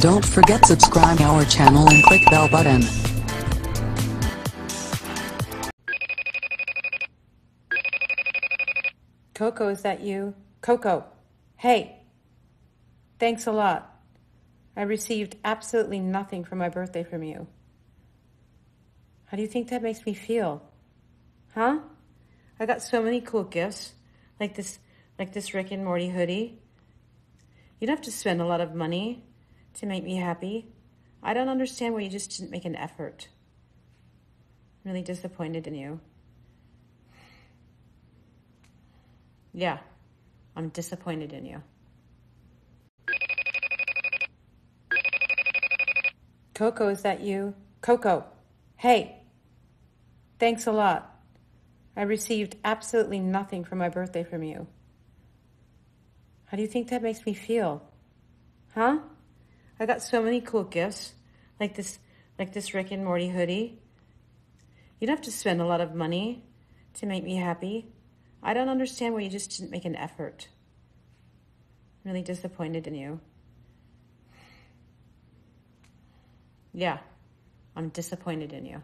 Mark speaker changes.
Speaker 1: Don't forget subscribe our channel and click bell button.
Speaker 2: Coco, is that you? Coco, hey, thanks a lot. I received absolutely nothing for my birthday from you. How do you think that makes me feel? Huh? I got so many cool gifts, like this Rick and Morty hoodie. You don't have to spend a lot of money to make me happy. I don't understand why you just didn't make an effort. I'm really disappointed in you. Yeah, I'm disappointed in you. Coco, is that you? Coco, hey, thanks a lot. I received absolutely nothing for my birthday from you. How do you think that makes me feel? Huh? I got so many cool gifts, like this Rick and Morty hoodie. You don't have to spend a lot of money to make me happy. I don't understand why you just didn't make an effort. I'm really disappointed in you. Yeah, I'm disappointed in you.